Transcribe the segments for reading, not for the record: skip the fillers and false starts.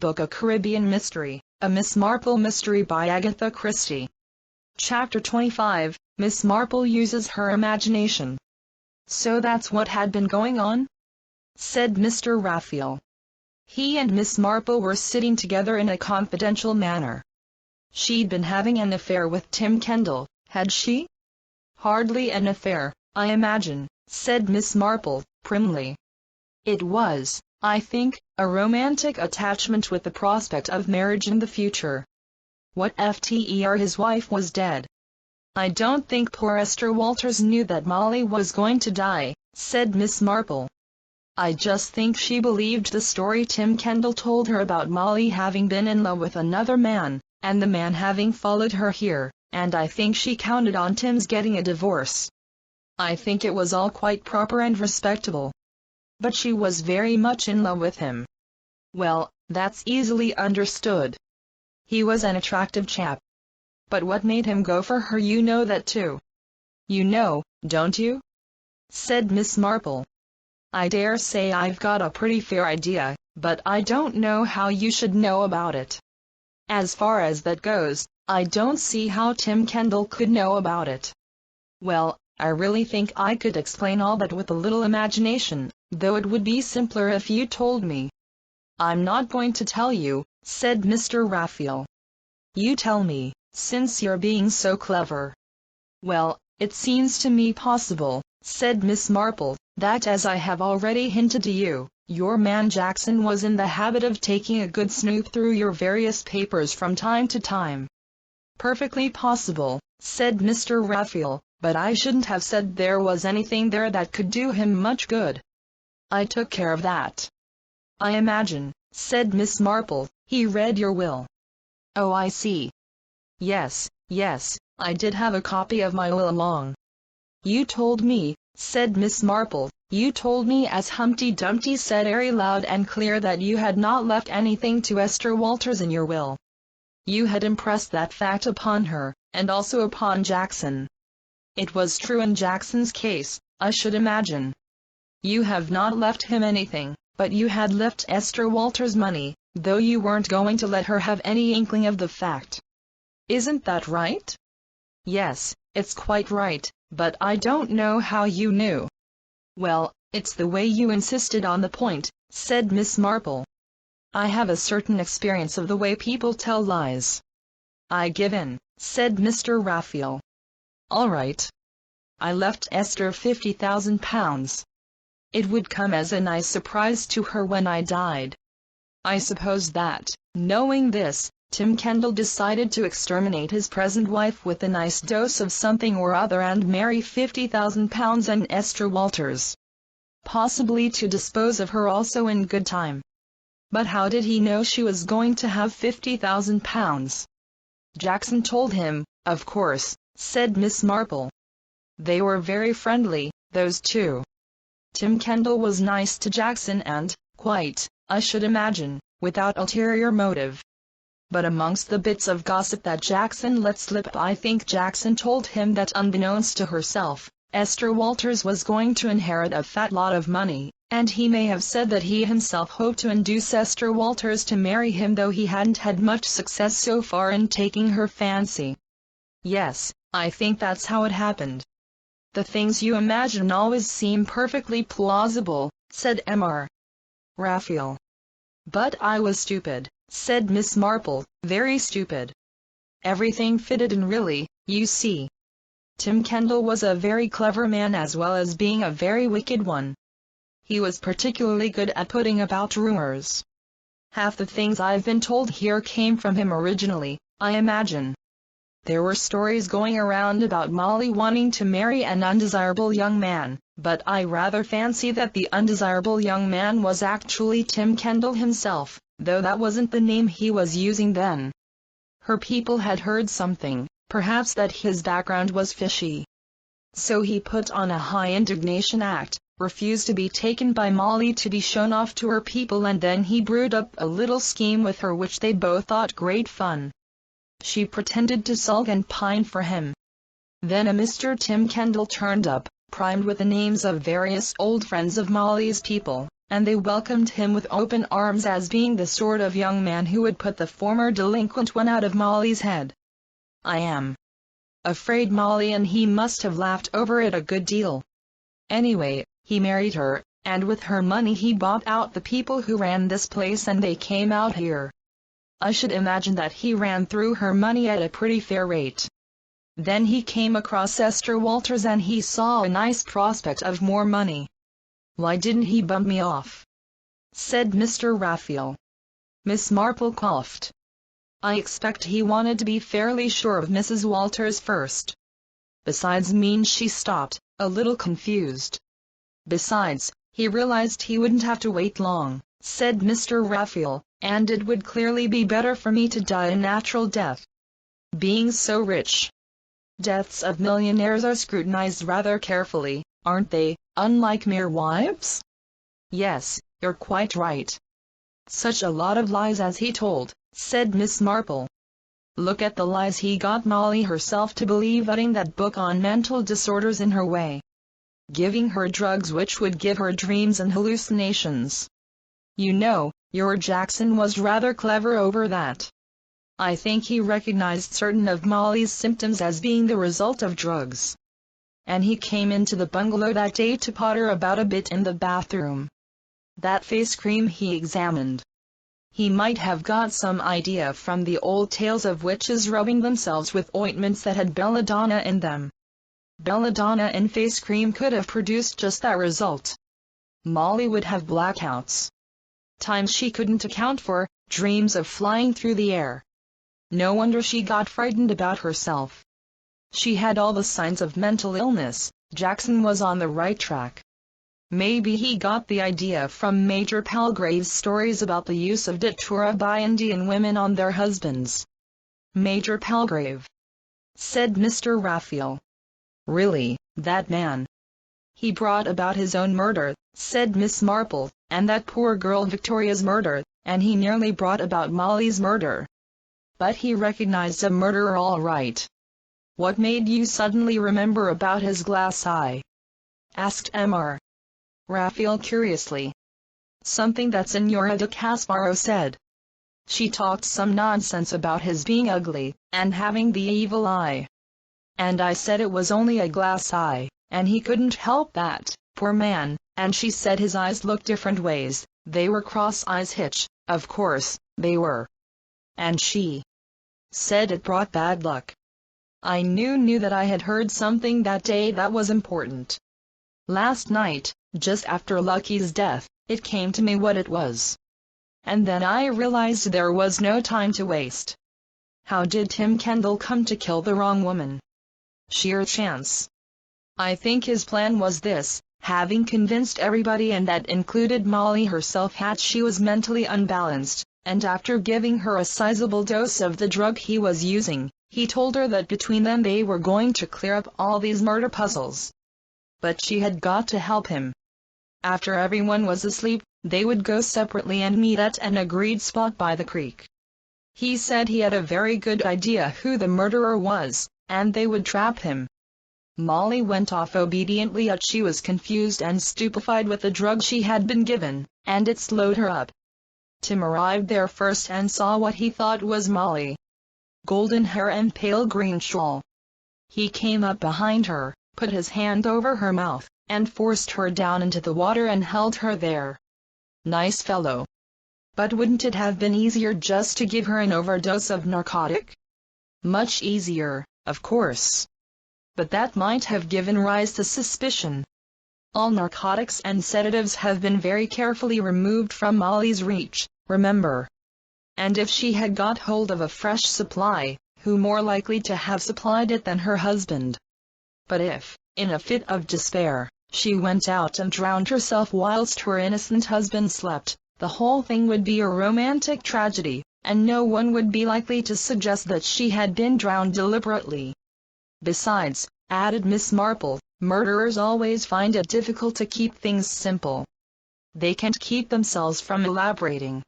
Book A Caribbean Mystery, a Miss Marple Mystery by Agatha Christie. Chapter 25, Miss Marple Uses Her Imagination. "So that's what had been going on?" said Mr. Rafiel. He and Miss Marple were sitting together in a confidential manner. "She'd been having an affair with Tim Kendal, had she?" "Hardly an affair, I imagine," said Miss Marple, primly. "It was, I think, a romantic attachment with the prospect of marriage in the future. What ftr his wife was dead." "I don't think poor Esther Walters knew that Molly was going to die," said Miss Marple. "I just think she believed the story Tim Kendal told her about Molly having been in love with another man, and the man having followed her here, and I think she counted on Tim's getting a divorce. I think it was all quite proper and respectable. But she was very much in love with him." "Well, that's easily understood. He was an attractive chap. But what made him go for her? You know that too." "You know, don't you?" said Miss Marple. "I dare say I've got a pretty fair idea, but I don't know how you should know about it. As far as that goes, I don't see how Tim Kendal could know about it." "Well, I really think I could explain all that with a little imagination, though it would be simpler if you told me." "I'm not going to tell you," said Mr. Rafiel. "You tell me, since you're being so clever." "Well, it seems to me possible," said Miss Marple, "that as I have already hinted to you, your man Jackson was in the habit of taking a good snoop through your various papers from time to time." "Perfectly possible," said Mr. Rafiel, "but I shouldn't have said there was anything there that could do him much good. I took care of that." "I imagine," said Miss Marple, "he read your will." "Oh, I see. Yes, I did have a copy of my will along." "You told me," said Miss Marple, "you told me as Humpty Dumpty said very loud and clear that you had not left anything to Esther Walters in your will. You had impressed that fact upon her, and also upon Jackson. It was true in Jackson's case, I should imagine. You have not left him anything, but you had left Esther Walters money, though you weren't going to let her have any inkling of the fact. Isn't that right?" "Yes, it's quite right, but I don't know how you knew." "Well, it's the way you insisted on the point," said Miss Marple. "I have a certain experience of the way people tell lies." "I give in," said Mr. Rafiel. "All right. I left Esther £50,000. It would come as a nice surprise to her when I died. I suppose that, knowing this, Tim Kendal decided to exterminate his present wife with a nice dose of something or other and marry £50,000 and Esther Walters. Possibly to dispose of her also in good time. But how did he know she was going to have £50,000? "Jackson told him, of course," said Miss Marple. "They were very friendly, those two. Tim Kendal was nice to Jackson and, quite, I should imagine, without ulterior motive. But amongst the bits of gossip that Jackson let slip, I think Jackson told him that unbeknownst to herself, Esther Walters was going to inherit a fat lot of money, and he may have said that he himself hoped to induce Esther Walters to marry him, though he hadn't had much success so far in taking her fancy." "Yes, I think that's how it happened." "The things you imagine always seem perfectly plausible," said Mr. Rafiel. "But I was stupid," said Miss Marple, "very stupid. Everything fitted in really, you see. Tim Kendal was a very clever man as well as being a very wicked one. He was particularly good at putting about rumors. Half the things I've been told here came from him originally, I imagine. There were stories going around about Molly wanting to marry an undesirable young man, but I rather fancy that the undesirable young man was actually Tim Kendal himself, though that wasn't the name he was using then. Her people had heard something, perhaps that his background was fishy. So he put on a high indignation act, refused to be taken by Molly to be shown off to her people, and then he brewed up a little scheme with her which they both thought great fun. She pretended to sulk and pine for him. Then a Mr. Tim Kendal turned up, primed with the names of various old friends of Molly's people, and they welcomed him with open arms as being the sort of young man who would put the former delinquent one out of Molly's head. I am afraid Molly and he must have laughed over it a good deal. Anyway, he married her, and with her money he bought out the people who ran this place and they came out here. I should imagine that he ran through her money at a pretty fair rate. Then he came across Esther Walters and he saw a nice prospect of more money. Why didn't he bump me off? Said Mr. Rafiel. Miss Marple coughed. I expect he wanted to be fairly sure of Mrs. Walters first. Besides, she stopped, a little confused. Besides, he realized he wouldn't have to wait long, said Mr. Rafiel, and it would clearly be better for me to die a natural death. Being so rich. Deaths of millionaires are scrutinized rather carefully, aren't they, unlike mere wives? Yes, you're quite right. Such a lot of lies as he told, said Miss Marple. Look at the lies he got Molly herself to believe, putting that book on mental disorders in her way. Giving her drugs which would give her dreams and hallucinations. You know, your Jackson was rather clever over that. I think he recognized certain of Molly's symptoms as being the result of drugs. And he came into the bungalow that day to potter about a bit in the bathroom. That face cream he examined. He might have got some idea from the old tales of witches rubbing themselves with ointments that had belladonna in them. Belladonna and face cream could have produced just that result. Molly would have blackouts. Times she couldn't account for, dreams of flying through the air. No wonder she got frightened about herself. She had all the signs of mental illness. Jackson was on the right track. Maybe he got the idea from Major Palgrave's stories about the use of datura by Indian women on their husbands. Major Palgrave, said Mr. Rafiel. Really, that man. He brought about his own murder, said Miss Marple, and that poor girl Victoria's murder, and he nearly brought about Molly's murder. But he recognized a murderer all right. What made you suddenly remember about his glass eye? Asked Mr. Rafiel curiously. Something that Señora de Caspearo said. She talked some nonsense about his being ugly, and having the evil eye. And I said it was only a glass eye, and he couldn't help that, poor man, and she said his eyes looked different ways, they were cross eyes Hitch, of course, they were. And she said it brought bad luck. I knew that I had heard something that day that was important. Last night, just after Lucky's death, it came to me what it was. And then I realized there was no time to waste. How did Tim Kendal come to kill the wrong woman? Sheer chance. I think his plan was this, having convinced everybody, and that included Molly herself, that she was mentally unbalanced, and after giving her a sizable dose of the drug he was using, he told her that between them they were going to clear up all these murder puzzles. But she had got to help him. After everyone was asleep, they would go separately and meet at an agreed spot by the creek. He said he had a very good idea who the murderer was, and they would trap him. Molly went off obediently, yet she was confused and stupefied with the drug she had been given, and it slowed her up. Tim arrived there first and saw what he thought was Molly. Golden hair and pale green shawl. He came up behind her, put his hand over her mouth, and forced her down into the water and held her there. Nice fellow. But wouldn't it have been easier just to give her an overdose of narcotic? Much easier, of course. But that might have given rise to suspicion. All narcotics and sedatives have been very carefully removed from Molly's reach, remember. And if she had got hold of a fresh supply, who more likely to have supplied it than her husband? But if, in a fit of despair, she went out and drowned herself whilst her innocent husband slept, the whole thing would be a romantic tragedy, and no one would be likely to suggest that she had been drowned deliberately. Besides, added Miss Marple, murderers always find it difficult to keep things simple. They can't keep themselves from elaborating.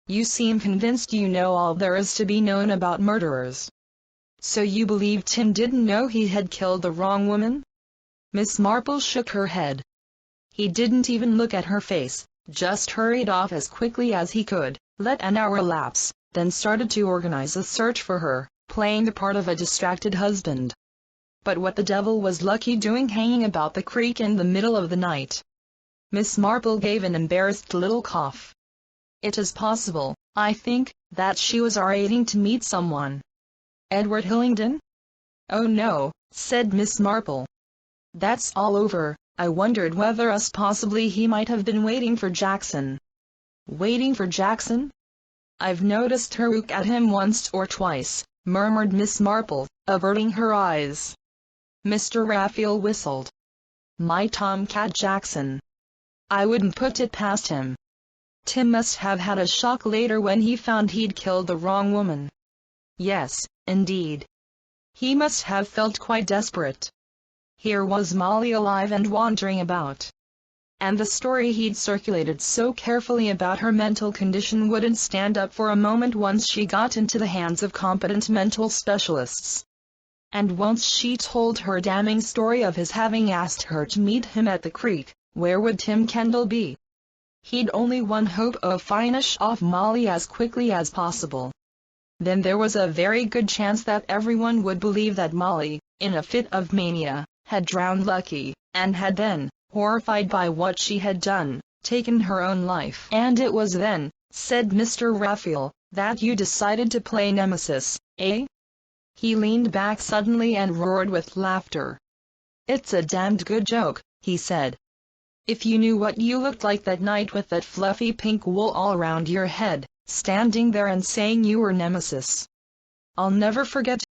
You seem convinced you know all there is to be known about murderers. So you believe Tim didn't know he had killed the wrong woman? Miss Marple shook her head. He didn't even look at her face, just hurried off as quickly as he could, let an hour elapse, then started to organize a search for her, playing the part of a distracted husband. But what the devil was Lucky doing hanging about the creek in the middle of the night? Miss Marple gave an embarrassed little cough. It is possible, I think, that she was waiting to meet someone. Edward Hillingdon? Oh no, said Miss Marple. That's all over. I wondered whether possibly he might have been waiting for Jackson. Waiting for Jackson? I've noticed her look at him once or twice, murmured Miss Marple, averting her eyes. Mr. Rafiel whistled. My tomcat Jackson. I wouldn't put it past him. Tim must have had a shock later when he found he'd killed the wrong woman. Yes, indeed. He must have felt quite desperate. Here was Molly alive and wandering about. And the story he'd circulated so carefully about her mental condition wouldn't stand up for a moment once she got into the hands of competent mental specialists. And once she told her damning story of his having asked her to meet him at the creek, where would Tim Kendal be? He'd only one hope of finishing off Molly as quickly as possible. Then there was a very good chance that everyone would believe that Molly, in a fit of mania, had drowned Lucky, and had then, horrified by what she had done, taken her own life. And it was then, said Mr. Rafiel, that you decided to play Nemesis, eh? He leaned back suddenly and roared with laughter. It's a damned good joke, he said. If you knew what you looked like that night with that fluffy pink wool all around your head, standing there and saying you were Nemesis. I'll never forget